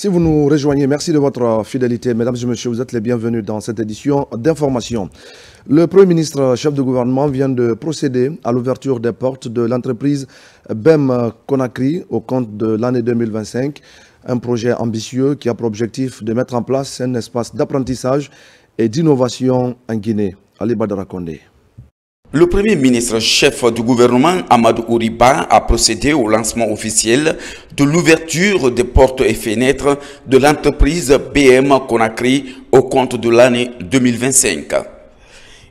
Si vous nous rejoignez, merci de votre fidélité. Mesdames et messieurs, vous êtes les bienvenus dans cette édition d'information. Le Premier ministre, chef de gouvernement, vient de procéder à l'ouverture des portes de l'entreprise BEM Conakry au compte de l'année 2025. Un projet ambitieux qui a pour objectif de mettre en place un espace d'apprentissage et d'innovation en Guinée. Ali Badara Kondé. Le Premier ministre chef du gouvernement, Amadou Ouriba, a procédé au lancement officiel de l'ouverture des portes et fenêtres de l'entreprise BM Conakry au compte de l'année 2025.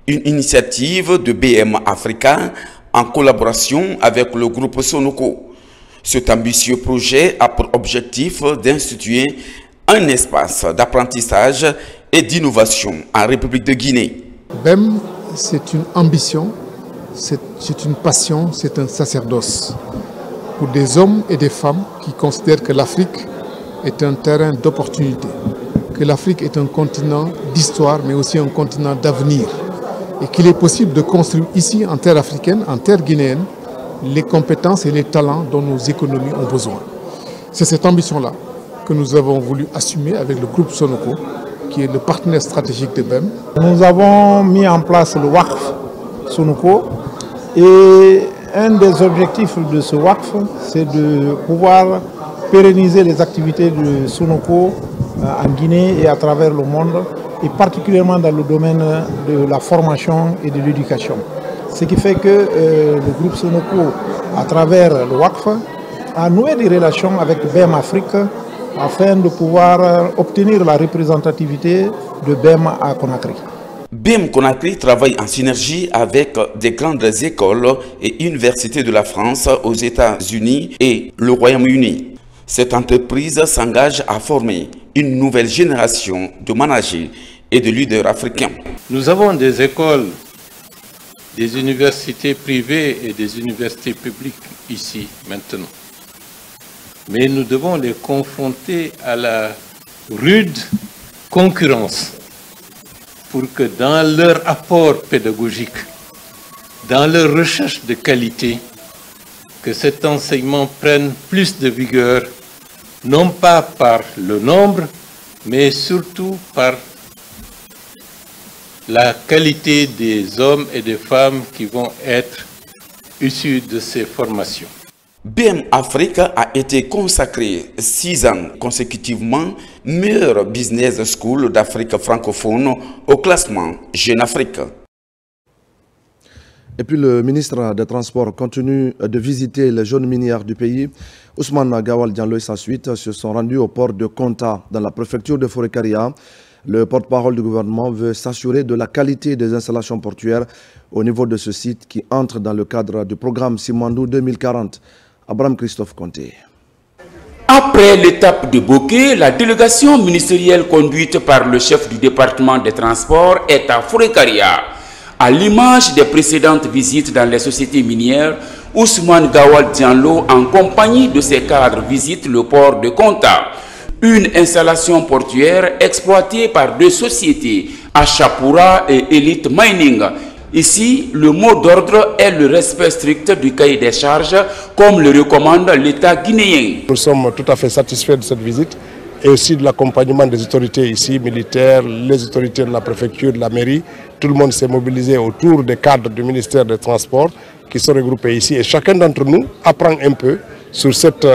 Une initiative de BM Africa en collaboration avec le groupe Sonoko. Cet ambitieux projet a pour objectif d'instituer un espace d'apprentissage et d'innovation en République de Guinée. BEM, c'est une ambition, c'est une passion, c'est un sacerdoce pour des hommes et des femmes qui considèrent que l'Afrique est un terrain d'opportunité, que l'Afrique est un continent d'histoire mais aussi un continent d'avenir et qu'il est possible de construire ici en terre africaine, en terre guinéenne, les compétences et les talents dont nos économies ont besoin. C'est cette ambition-là que nous avons voulu assumer avec le groupe Sonoko, qui est le partenaire stratégique de BEM. Nous avons mis en place le WACF Sonoko et un des objectifs de ce WACF, c'est de pouvoir pérenniser les activités de Sonoko en Guinée et à travers le monde, et particulièrement dans le domaine de la formation et de l'éducation. Ce qui fait que le groupe Sonoko, à travers le WACF, a noué des relations avec BEM Afrique afin de pouvoir obtenir la représentativité de BEM à Conakry. BEM Conakry travaille en synergie avec des grandes écoles et universités de la France, aux États-Unis et le Royaume-Uni. Cette entreprise s'engage à former une nouvelle génération de managers et de leaders africains. Nous avons des écoles, des universités privées et des universités publiques ici maintenant. Mais nous devons les confronter à la rude concurrence pour que dans leur apport pédagogique, dans leur recherche de qualité, que cet enseignement prenne plus de vigueur, non pas par le nombre, mais surtout par la qualité des hommes et des femmes qui vont être issus de ces formations. BEM Africa a été consacré 6 ans consécutivement meilleure business school d'Afrique francophone au classement Jeune Afrique. Et puis le ministre des Transports continue de visiter les zones minières du pays. Ousmane Gawal Diallo et sa suite se sont rendus au port de Konta dans la préfecture de Forêt-Karia. Le porte-parole du gouvernement veut s'assurer de la qualité des installations portuaires au niveau de ce site qui entre dans le cadre du programme Simandou 2040. Abraham Christophe Conté. Après l'étape de Bokeh, la délégation ministérielle conduite par le chef du département des transports est à Forêt-Karia. À l'image des précédentes visites dans les sociétés minières, Ousmane Gawal Diallo, en compagnie de ses cadres, visite le port de Konta, une installation portuaire exploitée par 2 sociétés, Achapura et Elite Mining. Ici, le mot d'ordre est le respect strict du cahier des charges, comme le recommande l'État guinéen. Nous sommes tout à fait satisfaits de cette visite et aussi de l'accompagnement des autorités ici, militaires, les autorités de la préfecture, de la mairie. Tout le monde s'est mobilisé autour des cadres du ministère des Transports qui sont regroupés ici. Et chacun d'entre nous apprend un peu sur cette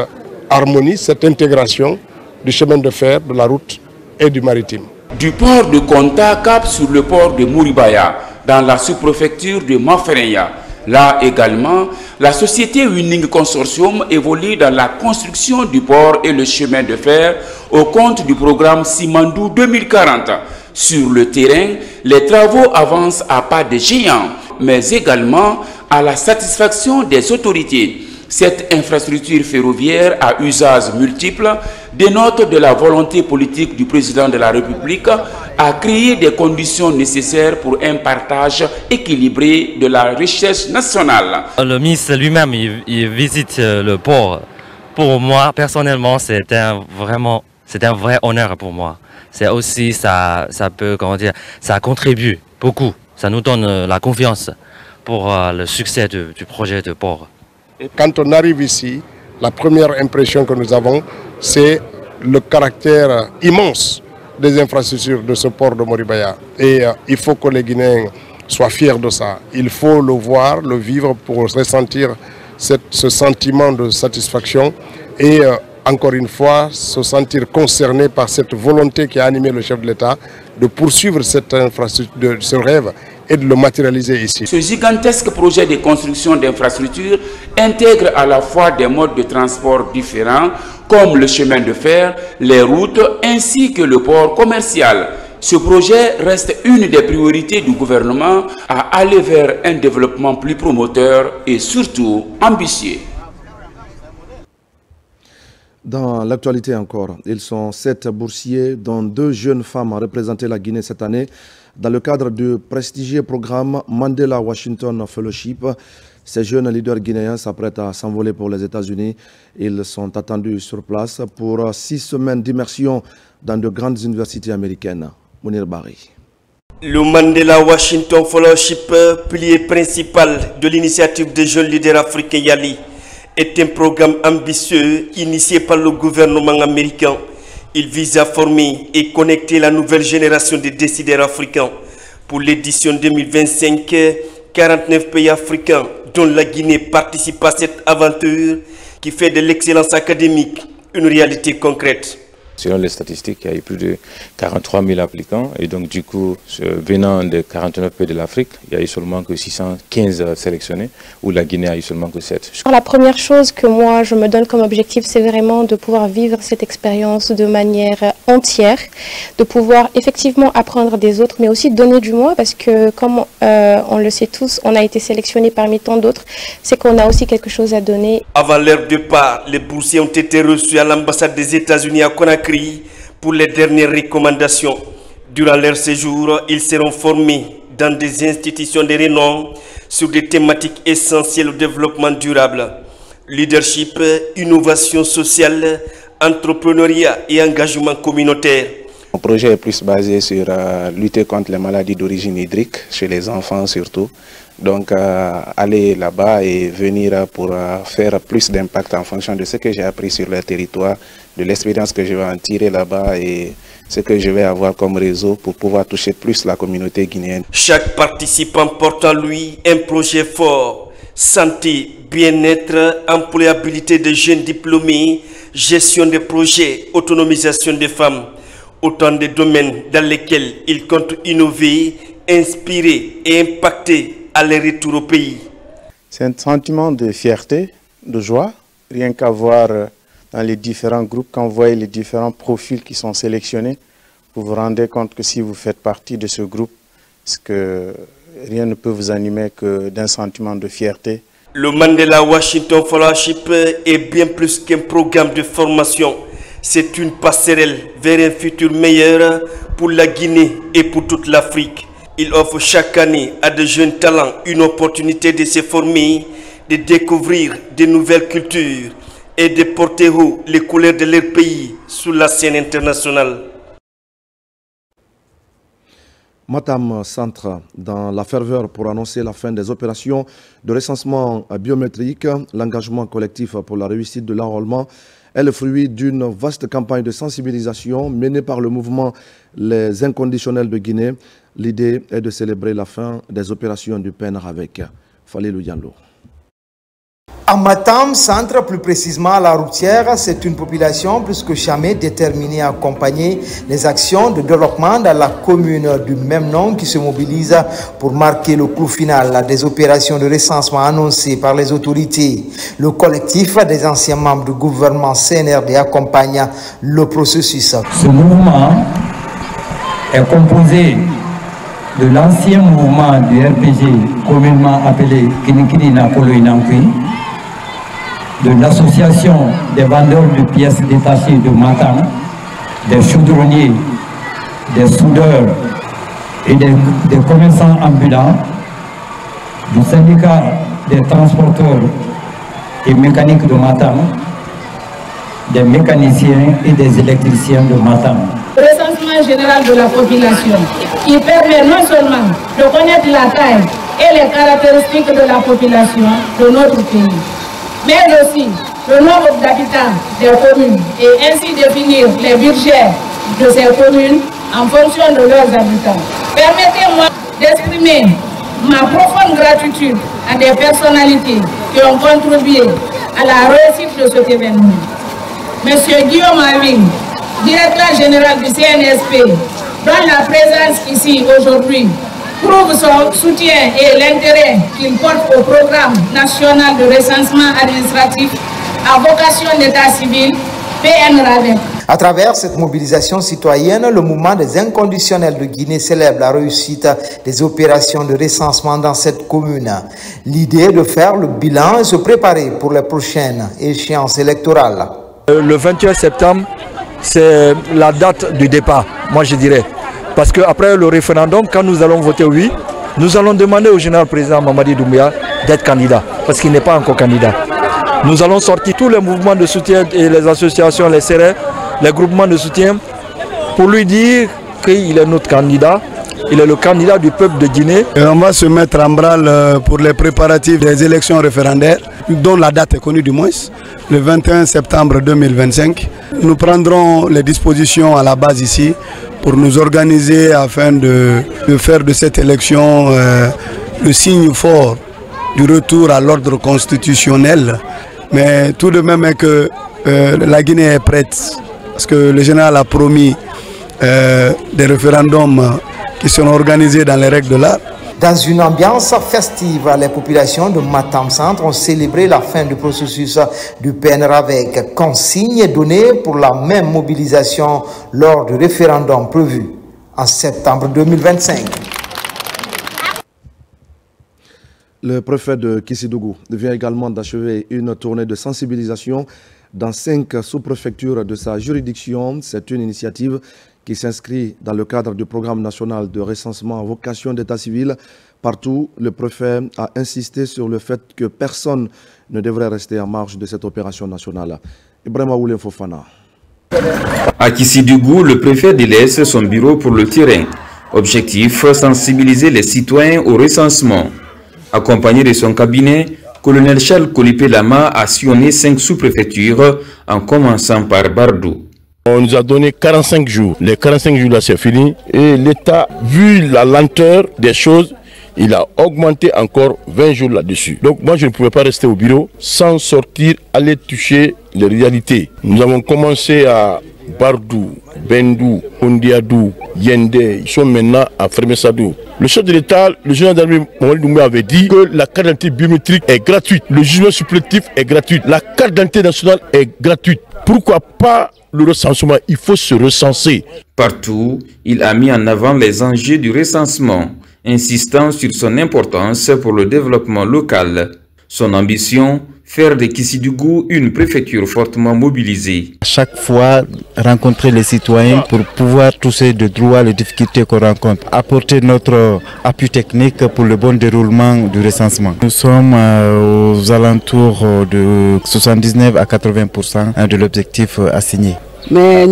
harmonie, cette intégration du chemin de fer, de la route et du maritime. Du port de Konta cap sur le port de Mouribaya, dans la sous-préfecture de Mafereya. Là également, la société Winning Consortium évolue dans la construction du port et le chemin de fer au compte du programme Simandou 2040. Sur le terrain, les travaux avancent à pas de géant, mais également à la satisfaction des autorités. Cette infrastructure ferroviaire à usage multiple dénote de la volonté politique du président de la République à créer des conditions nécessaires pour un partage équilibré de la richesse nationale. Le ministre lui-même, il visite le port. Pour moi, personnellement, c'est un vrai honneur pour moi. C'est aussi, ça contribue beaucoup. Ça nous donne la confiance pour le succès du projet de port. Quand on arrive ici, la première impression que nous avons, c'est le caractère immense des infrastructures de ce port de Moribaya. Et il faut que les Guinéens soient fiers de ça. Il faut le voir, le vivre pour ressentir ce sentiment de satisfaction et encore une fois se sentir concerné par cette volonté qui a animé le chef de l'État de poursuivre cette infrastructure, ce rêve et de le matérialiser ici. Ce gigantesque projet de construction d'infrastructures intègre à la fois des modes de transport différents comme le chemin de fer, les routes ainsi que le port commercial. Ce projet reste une des priorités du gouvernement à aller vers un développement plus promoteur et surtout ambitieux. Dans l'actualité encore, ils sont 7 boursiers dont 2 jeunes femmes ont représenté la Guinée cette année dans le cadre du prestigieux programme Mandela Washington Fellowship. Ces jeunes leaders guinéens s'apprêtent à s'envoler pour les États-Unis. Ils sont attendus sur place pour 6 semaines d'immersion dans de grandes universités américaines. Mounir Bari. Le Mandela Washington Fellowship, pilier principal de l'initiative des jeunes leaders africains Yali, est un programme ambitieux initié par le gouvernement américain. Il vise à former et connecter la nouvelle génération de décideurs africains. Pour l'édition 2025, 49 pays africains, dont la Guinée, participent à cette aventure qui fait de l'excellence académique une réalité concrète. Selon les statistiques, il y a eu plus de 43 000 applicants et donc du coup, venant de 49 pays de l'Afrique, il y a eu seulement que 615 sélectionnés, où la Guinée a eu seulement que 7. La première chose que moi je me donne comme objectif, c'est vraiment de pouvoir vivre cette expérience de manière entière, de pouvoir effectivement apprendre des autres, mais aussi donner du moi, parce que comme on le sait tous, on a été sélectionné parmi tant d'autres, c'est qu'on a aussi quelque chose à donner. Avant leur départ, les boursiers ont été reçus à l'ambassade des États-Unis à Conakry pour les dernières recommandations. Durant leur séjour, ils seront formés dans des institutions de renom sur des thématiques essentielles au développement durable. Leadership, innovation sociale, entrepreneuriat et engagement communautaire. Mon projet est plus basé sur lutter contre les maladies d'origine hydrique, chez les enfants surtout. Donc aller là-bas et venir pour faire plus d'impact en fonction de ce que j'ai appris sur le territoire, de l'expérience que je vais en tirer là-bas et ce que je vais avoir comme réseau pour pouvoir toucher plus la communauté guinéenne. Chaque participant porte en lui un projet fort. Santé, bien-être, employabilité des jeunes diplômés, gestion des projets, autonomisation des femmes. Autant de domaines dans lesquels ils comptent innover, inspirer et impacter à leur retour au pays. C'est un sentiment de fierté, de joie, rien qu'à voir dans les différents groupes, quand vous voyez les différents profils qui sont sélectionnés, vous vous rendez compte que si vous faites partie de ce groupe, que rien ne peut vous animer que d'un sentiment de fierté. Le Mandela Washington Fellowship est bien plus qu'un programme de formation. C'est une passerelle vers un futur meilleur pour la Guinée et pour toute l'Afrique. Il offre chaque année à de jeunes talents une opportunité de se former, de découvrir de nouvelles cultures et de porter haut les couleurs de leur pays sur la scène internationale. Matam s'entre dans la ferveur pour annoncer la fin des opérations de recensement biométrique. L'engagement collectif pour la réussite de l'enrôlement est le fruit d'une vaste campagne de sensibilisation menée par le mouvement Les Inconditionnels de Guinée. L'idée est de célébrer la fin des opérations du PNR avec Falilou Yanlo. À Matam, centre plus précisément à la routière, c'est une population plus que jamais déterminée à accompagner les actions de développement dans la commune du même nom qui se mobilise pour marquer le clou final des opérations de recensement annoncées par les autorités. Le collectif des anciens membres du gouvernement CNRD accompagne le processus. Ce mouvement est composé de l'ancien mouvement du RPG communément appelé Kinikini Nakolo Inankui, de l'association des vendeurs de pièces détachées de Matam, des chaudronniers, des soudeurs et des commerçants ambulants, du syndicat des transporteurs et mécaniques de Matam, des mécaniciens et des électriciens de Matam. Le recensement général de la population qui permet non seulement de connaître la taille et les caractéristiques de la population de notre pays, mais aussi de le nombre d'habitants des communes et ainsi définir les budgets de ces communes en fonction de leurs habitants. Permettez-moi d'exprimer ma profonde gratitude à des personnalités qui ont contribué à la réussite de cet événement. Monsieur Guillaume Aving, directeur général du CNSP, dont la présence ici aujourd'hui prouve son soutien et l'intérêt qu'il porte au programme national de recensement administratif à vocation d'état civil, PNRADEC. À travers cette mobilisation citoyenne, le mouvement des inconditionnels de Guinée célèbre la réussite des opérations de recensement dans cette commune. L'idée est de faire le bilan et se préparer pour les prochaines échéances électorales. Le 21 septembre, c'est la date du départ, moi je dirais. Parce qu'après le référendum, quand nous allons voter oui, nous allons demander au général président Mamadi Doumbouya d'être candidat, parce qu'il n'est pas encore candidat. Nous allons sortir tous les mouvements de soutien et les associations, les CRR, les groupements de soutien, pour lui dire qu'il est notre candidat. Il est le candidat du peuple de Guinée. Et on va se mettre en branle pour les préparatifs des élections référendaires, dont la date est connue du moins, le 21 septembre 2025. Nous prendrons les dispositions à la base ici pour nous organiser afin de faire de cette élection le signe fort du retour à l'ordre constitutionnel. Mais tout de même est que la Guinée est prête, parce que le général a promis des référendums qui seront organisés dans les règles de l'art. Dans une ambiance festive, les populations de Matam Centre ont célébré la fin du processus du PNR avec consigne donnée pour la même mobilisation lors du référendum prévu en septembre 2025. Le préfet de Kissidougou vient également d'achever une tournée de sensibilisation dans 5 sous-préfectures de sa juridiction. C'est une initiative qui s'inscrit dans le cadre du programme national de recensement à vocation d'état civil. Partout, le préfet a insisté sur le fait que personne ne devrait rester en marge de cette opération nationale. Ibrahima Oulin Fofana. À Kissidougou, le préfet délaisse son bureau pour le terrain. Objectif, sensibiliser les citoyens au recensement. Accompagné de son cabinet, colonel Charles Kolipé Lama a sillonné 5 sous-préfectures en commençant par Bardou. On nous a donné 45 jours. Les 45 jours là c'est fini. Et l'État, vu la lenteur des choses, il a augmenté encore 20 jours là-dessus. Donc moi je ne pouvais pas rester au bureau sans sortir, aller toucher les réalités. Nous avons commencé à Bardou, Bendou, Ondiadou, Yende. Ils sont maintenant à Fermessadou. Le chef de l'État, le général d'armée Mamadi Doumbouya avait dit que la carte d'identité biométrique est gratuite. Le jugement supplétif est gratuit. La carte d'identité nationale est gratuite. Pourquoi pas le recensement? Il faut se recenser. Partout, il a mis en avant les enjeux du recensement, insistant sur son importance pour le développement local. Son ambition, faire de Kissidougou une préfecture fortement mobilisée. À chaque fois, rencontrer les citoyens pour pouvoir toucher de droit les difficultés qu'on rencontre. Apporter notre appui technique pour le bon déroulement du recensement. Nous sommes aux alentours de 79 à 80% de l'objectif assigné. Il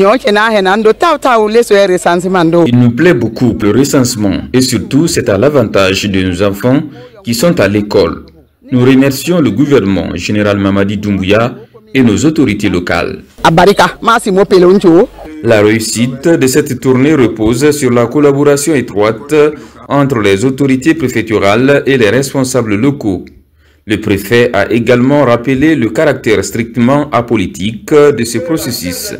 nous plaît beaucoup le recensement et surtout c'est à l'avantage de nos enfants qui sont à l'école. Nous remercions le gouvernement, général Mamadi Doumbouya et nos autorités locales. La réussite de cette tournée repose sur la collaboration étroite entre les autorités préfectorales et les responsables locaux. Le préfet a également rappelé le caractère strictement apolitique de ce processus.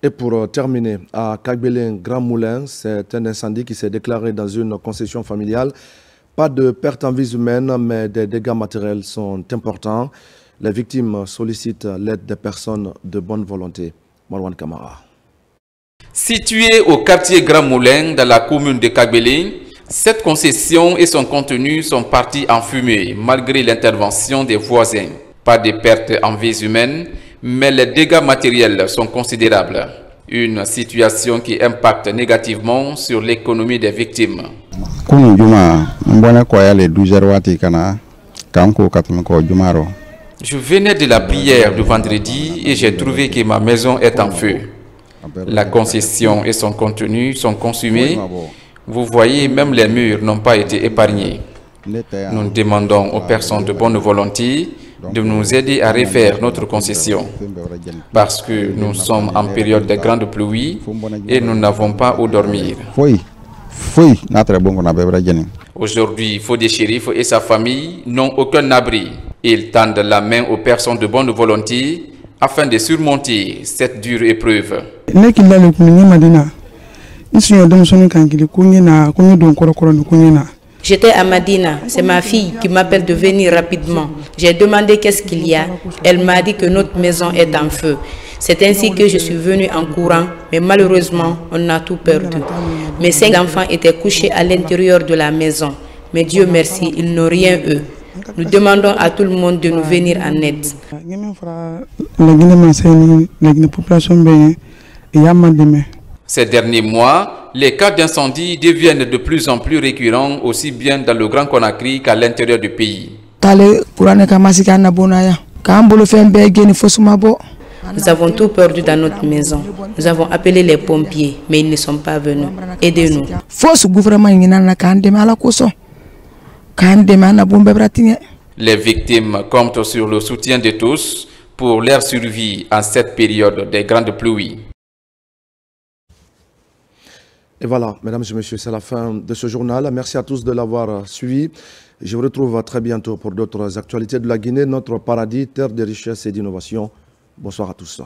Et pour terminer, à Kagbélin Grand Moulin, c'est un incendie qui s'est déclaré dans une concession familiale. Pas de pertes en vies humaines, mais des dégâts matériels sont importants. Les victimes sollicitent l'aide des personnes de bonne volonté. Marwan Kamara. Située au quartier Grand Moulin, dans la commune de Kagbélin, cette concession et son contenu sont partis en fumée, malgré l'intervention des voisins. Pas de pertes en vies humaines, mais les dégâts matériels sont considérables. Une situation qui impacte négativement sur l'économie des victimes. Je venais de la prière du vendredi et j'ai trouvé que ma maison est en feu. La concession et son contenu sont consumés. Vous voyez, même les murs n'ont pas été épargnés. Nous demandons aux personnes de bonne volonté de nous aider à refaire notre concession parce que nous sommes en période de grande pluie et nous n'avons pas où dormir. Aujourd'hui, Fodé Chérif et sa famille n'ont aucun abri. Ils tendent la main aux personnes de bonne volonté afin de surmonter cette dure épreuve. J'étais à Madina, c'est ma fille qui m'appelle de venir rapidement. J'ai demandé qu'est-ce qu'il y a. Elle m'a dit que notre maison est en feu. C'est ainsi que je suis venue en courant, mais malheureusement, on a tout perdu. Mes 5 enfants étaient couchés à l'intérieur de la maison. Mais Dieu merci, ils n'ont rien eux. Nous demandons à tout le monde de nous venir en aide. Ces derniers mois, les cas d'incendie deviennent de plus en plus récurrents, aussi bien dans le Grand Conakry qu'à l'intérieur du pays. Nous avons tout perdu dans notre maison. Nous avons appelé les pompiers, mais ils ne sont pas venus. Aidez-nous. Les victimes comptent sur le soutien de tous pour leur survie en cette période des grandes pluies. Et voilà, mesdames et messieurs, c'est la fin de ce journal. Merci à tous de l'avoir suivi. Je vous retrouve très bientôt pour d'autres actualités de la Guinée, notre paradis, terre de richesse et d'innovation. Bonsoir à tous.